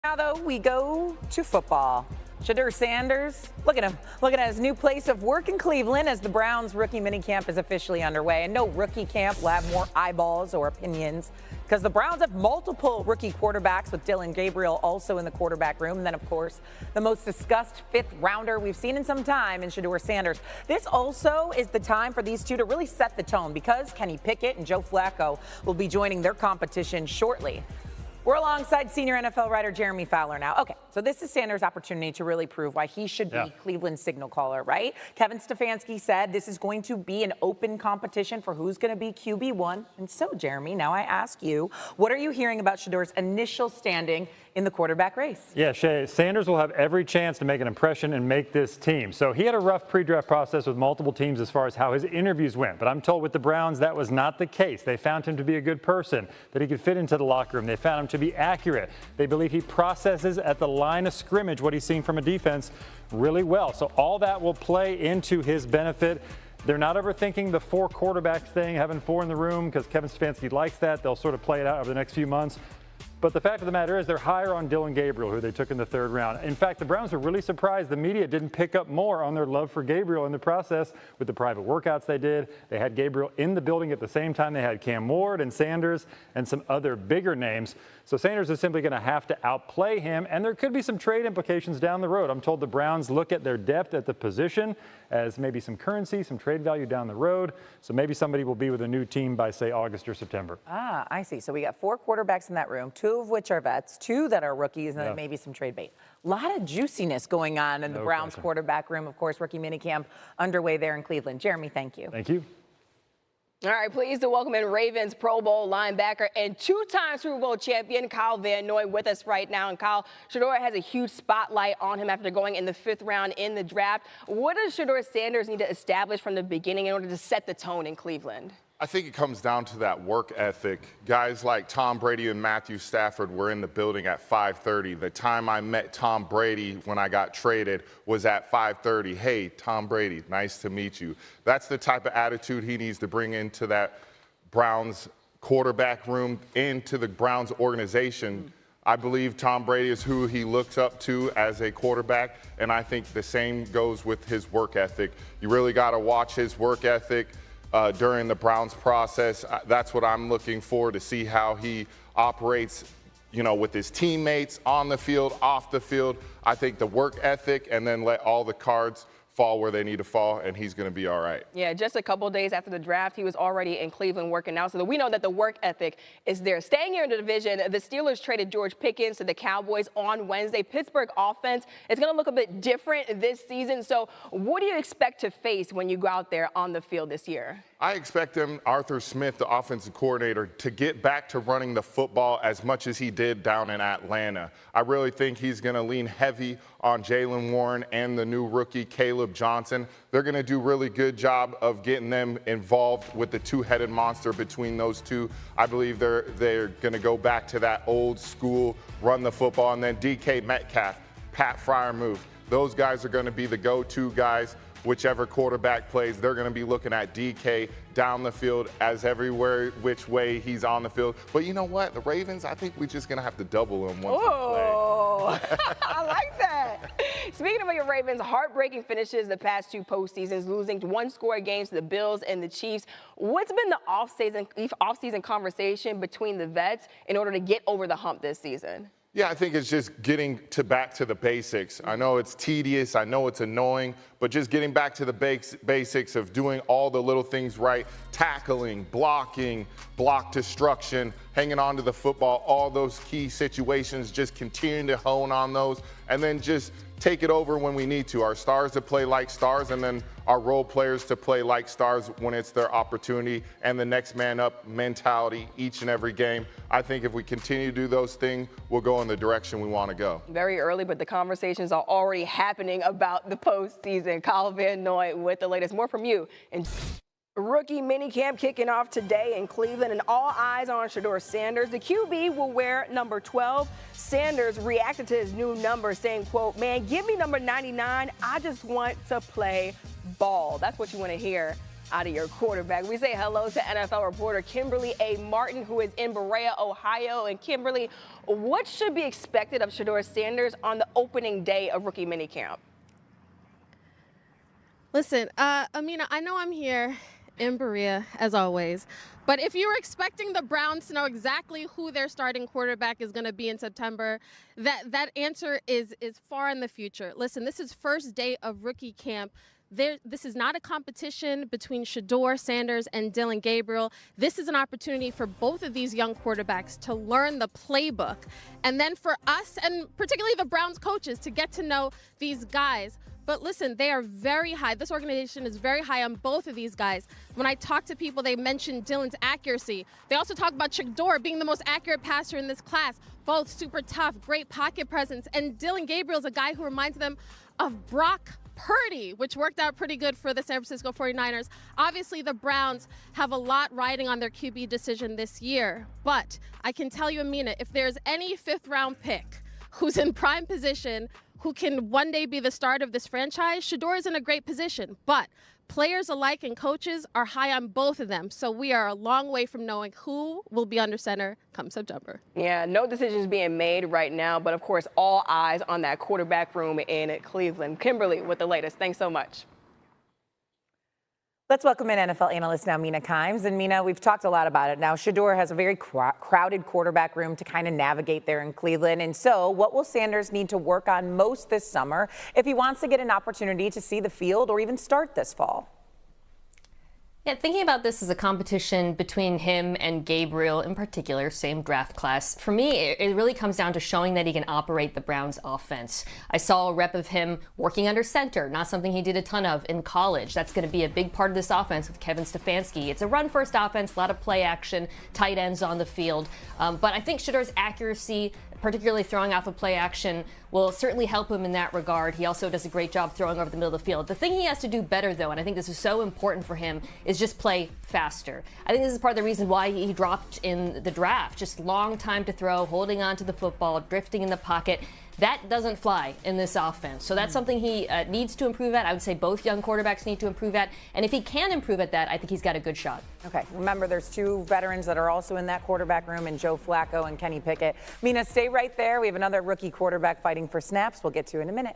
Now, though, we go to football. Shedeur Sanders, look at him, looking at his new place of work in Cleveland as the Browns rookie minicamp is officially underway. And no rookie camp will have more eyeballs or opinions because the Browns have multiple rookie quarterbacks with Dillon Gabriel also in the quarterback room. And then, of course, the most discussed fifth rounder we've seen in some time in Shedeur Sanders. This also is the time for these two to really set the tone because Kenny Pickett and Joe Flacco will be joining their competition shortly. We're alongside senior NFL writer Jeremy Fowler now. Okay, so this is Sanders' opportunity to really prove why he should be Cleveland's signal caller, right? Kevin Stefanski said this is going to be an open competition for who's going to be QB1. And so, Jeremy, now I ask you, what are you hearing about Shedeur's initial standing in the quarterback race? Yeah, Shay, Sanders will have every chance to make an impression and make this team. So he had a rough pre-draft process with multiple teams as far as how his interviews went. But I'm told with the Browns that was not the case. They found him to be a good person, that he could fit into the locker room. They found him to be accurate. They believe he processes at the line of scrimmage what he's seen from a defense really well. So all that will play into his benefit. They're not overthinking the four quarterbacks thing, having four in the room, because Kevin Stefanski likes that. They'll sort of play it out over the next few months. But the fact of the matter is they're higher on Dillon Gabriel, who they took in the third round. In fact, the Browns were really surprised the media didn't pick up more on their love for Gabriel in the process with the private workouts they did. They had Gabriel in the building at the same time they had Cam Ward and Sanders and some other bigger names. So Sanders is simply going to have to outplay him, and there could be some trade implications down the road. I'm told the Browns look at their depth at the position as maybe some currency, some trade value down the road. So maybe somebody will be with a new team by, say, August or September. Ah, I see. So we got four quarterbacks in that room, two of which are vets, two that are rookies, and then maybe some trade bait. A lot of juiciness going on in the Browns quarterback room. Of course, rookie minicamp underway there in Cleveland. Jeremy, thank you. Thank you. All right, pleased to welcome in Ravens Pro Bowl linebacker and two-time Super Bowl champion Kyle Van Noy with us right now. And Kyle, Shedeur has a huge spotlight on him after going in the fifth round in the draft. What does Shedeur Sanders need to establish from the beginning in order to set the tone in Cleveland? I think it comes down to that work ethic. Guys like Tom Brady and Matthew Stafford were in the building at 5:30. The time I met Tom Brady when I got traded was at 5:30. Hey, Tom Brady, nice to meet you. That's the type of attitude he needs to bring into that Browns quarterback room, into the Browns organization. I believe Tom Brady is who he looks up to as a quarterback, and I think the same goes with his work ethic. You really got to watch his work ethic during the Browns process. That's what I'm looking for, to see how he operates, you know, with his teammates on the field, off the field. I think the work ethic, and then let all the cards fall where they need to fall, and he's going to be all right. Yeah, just a couple days after the draft, he was already in Cleveland working out. So we know that the work ethic is there. Staying here in the division, the Steelers traded George Pickens to the Cowboys on Wednesday. Pittsburgh offense is going to look a bit different this season. So what do you expect to face when you go out there on the field this year? I expect him, Arthur Smith, the offensive coordinator, to get back to running the football as much as he did down in Atlanta. I really think he's going to lean heavy on Jaylen Warren and the new rookie Caleb Johnson. They're going to do a really good job of getting them involved with the two-headed monster between those two. I believe they're going to go back to that old school run the football, and then DK Metcalf, Pat Freiermuth. Those guys are going to be the go-to guys. Whichever quarterback plays, they're going to be looking at DK down the field as everywhere which way he's on the field. But you know what? The Ravens, I think we're just going to have to double him once he plays. I like that. Speaking of your Ravens, heartbreaking finishes the past two postseasons, losing one-score games to the Bills and the Chiefs. What's been the off-season conversation between the vets in order to get over the hump this season? Yeah, I think it's just getting back to the basics. I know it's tedious, I know it's annoying, but just getting back to the basics of doing all the little things right, tackling, blocking, block destruction, hanging on to the football, all those key situations, just continuing to hone on those, and then just take it over when we need to. Our stars to play like stars, and then our role players to play like stars when it's their opportunity, and the next man up mentality each and every game. I think if we continue to do those things, we'll go in the direction we want to go. Very early, but the conversations are already happening about the postseason. Kyle Van Noy with the latest. More from you. And rookie minicamp kicking off today in Cleveland, and all eyes on Shedeur Sanders. The QB will wear number 12. Sanders reacted to his new number, saying, quote, "Man, give me number 99. I just want to play ball." That's what you want to hear out of your quarterback. We say hello to NFL reporter Kimberly A. Martin, who is in Berea, Ohio. And Kimberly, what should be expected of Shedeur Sanders on the opening day of rookie minicamp? Listen, Amina, I know I'm here in Berea, as always, but if you were expecting the Browns to know exactly who their starting quarterback is going to be in September, that answer is far in the future. Listen, this is first day of rookie camp. This is not a competition between Shedeur Sanders and Dillon Gabriel. This is an opportunity for both of these young quarterbacks to learn the playbook, and then for us, and particularly the Browns coaches, to get to know these guys. But listen, they are very high. This organization is very high on both of these guys. When I talk to people, they mention Dillon's accuracy. They also talk about Shedeur being the most accurate passer in this class. Both super tough, great pocket presence. And Dillon Gabriel's a guy who reminds them of Brock Purdy, which worked out pretty good for the San Francisco 49ers. Obviously, the Browns have a lot riding on their QB decision this year. But I can tell you, Amina, if there's any fifth-round pick who's in prime position, who can one day be the start of this franchise, Shedeur is in a great position. But players alike and coaches are high on both of them. So we are a long way from knowing who will be under center come September. Yeah, no decisions being made right now, but of course, all eyes on that quarterback room in Cleveland. Kimberly with the latest. Thanks so much. Let's welcome in NFL analyst now, Mina Kimes. And Mina, we've talked a lot about it now. Shedeur has a very crowded quarterback room to kind of navigate there in Cleveland. And so what will Sanders need to work on most this summer if he wants to get an opportunity to see the field or even start this fall? Yeah, thinking about this as a competition between him and Gabriel in particular, same draft class, for me, it really comes down to showing that he can operate the Browns offense. I saw a rep of him working under center, not something he did a ton of in college. That's going to be a big part of this offense with Kevin Stefanski. It's a run-first offense, a lot of play action, tight ends on the field. But I think Shedeur's accuracy, particularly throwing off of play action, will certainly help him in that regard. He also does a great job throwing over the middle of the field. The thing he has to do better, though, and I think this is so important for him, is just play faster. I think this is part of the reason why he dropped in the draft. Just long time to throw, holding on to the football, drifting in the pocket. That doesn't fly in this offense. So that's something he needs to improve at. I would say both young quarterbacks need to improve at. And if he can improve at that, I think he's got a good shot. Okay, remember there's two veterans that are also in that quarterback room, and Joe Flacco and Kenny Pickett. Mina, stay right there. We have another rookie quarterback fighting for snaps. We'll get to in a minute.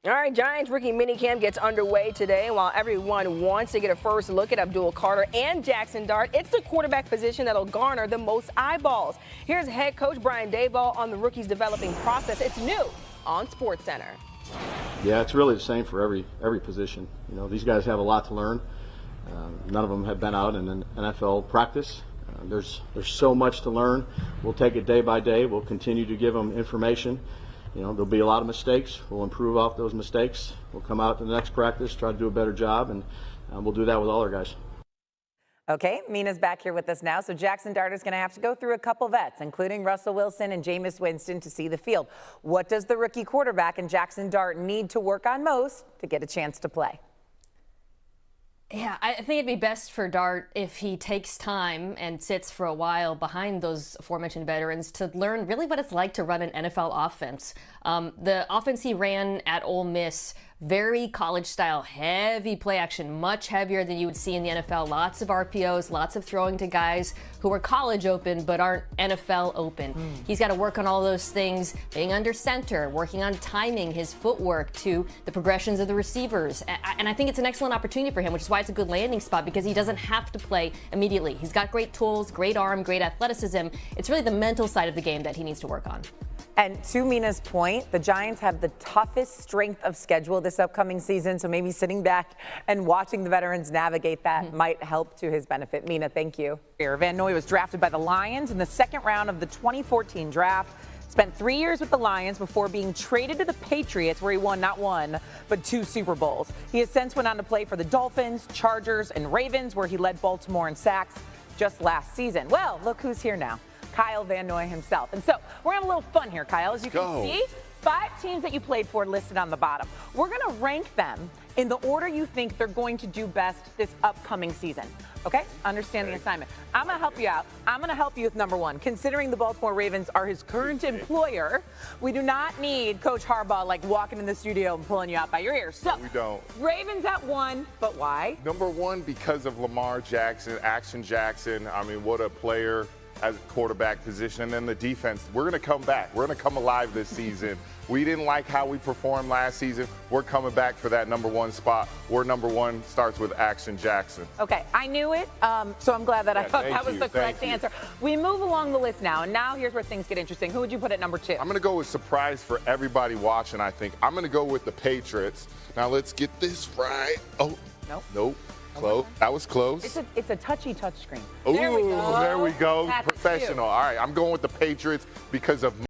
All right, Giants rookie minicamp gets underway today. While everyone wants to get a first look at Abdul Carter and Jackson Dart, it's the quarterback position that'll garner the most eyeballs. Here's head coach Brian Daboll on the rookies' developing process. It's new on SportsCenter. Yeah, it's really the same for every position. You know, these guys have a lot to learn. None of them have been out in an NFL practice. There's so much to learn. We'll take it day by day. We'll continue to give them information. You know, there'll be a lot of mistakes. We'll improve off those mistakes. We'll come out to the next practice, try to do a better job, and we'll do that with all our guys. Okay, Mina's back here with us now. So Jackson Dart is going to have to go through a couple vets, including Russell Wilson and Jameis Winston, to see the field. What does the rookie quarterback and Jackson Dart need to work on most to get a chance to play? Yeah, I think it'd be best for Dart if he takes time and sits for a while behind those aforementioned veterans to learn really what it's like to run an NFL offense. The offense he ran at Ole Miss, very college-style, heavy play action, much heavier than you would see in the NFL. Lots of RPOs, lots of throwing to guys who are college open but aren't NFL open. He's got to work on all those things, being under center, working on timing, his footwork to the progressions of the receivers. And I think it's an excellent opportunity for him, which is why it's a good landing spot, because he doesn't have to play immediately. He's got great tools, great arm, great athleticism. It's really the mental side of the game that he needs to work on. And to Mina's point, the Giants have the toughest strength of schedule this upcoming season, so maybe sitting back and watching the veterans navigate that might help to his benefit. Mina, thank you. Van Noy was drafted by the Lions in the second round of the 2014 draft. Spent 3 years with the Lions before being traded to the Patriots, where he won not one, but 2 Super Bowls. He has since went on to play for the Dolphins, Chargers, and Ravens, where he led Baltimore in sacks just last season. Well, look who's here now. Kyle Van Noy himself. And so we're having a little fun here, Kyle. As you can see, 5 teams that you played for listed on the bottom. We're going to rank them in the order you think they're going to do best this upcoming season. Okay? Understand the assignment. I'm going to help you out. I'm going to help you with number 1. Considering the Baltimore Ravens are his current employer, we do not need Coach Harbaugh like walking in the studio and pulling you out by your ears. So We don't. Ravens at 1, but why? Number 1, because of Lamar Jackson, Action Jackson. I mean, what a player as a quarterback position. And then the defense, we're going to come back. We're going to come alive this season. We didn't like how we performed last season. We're coming back for that number 1 spot. Where number 1 starts with Action Jackson. Okay, I knew it, so I'm glad that I thought that was the correct answer. We move along the list now, and now here's where things get interesting. Who would you put at number 2? I'm going to go with surprise for everybody watching, I think. I'm going to go with the Patriots. Now, let's get this right. Oh, nope. Close. That was close. It's a touchy touch screen. Ooh, There we go. There we go. That's Professional. All right, I'm going with the Patriots because of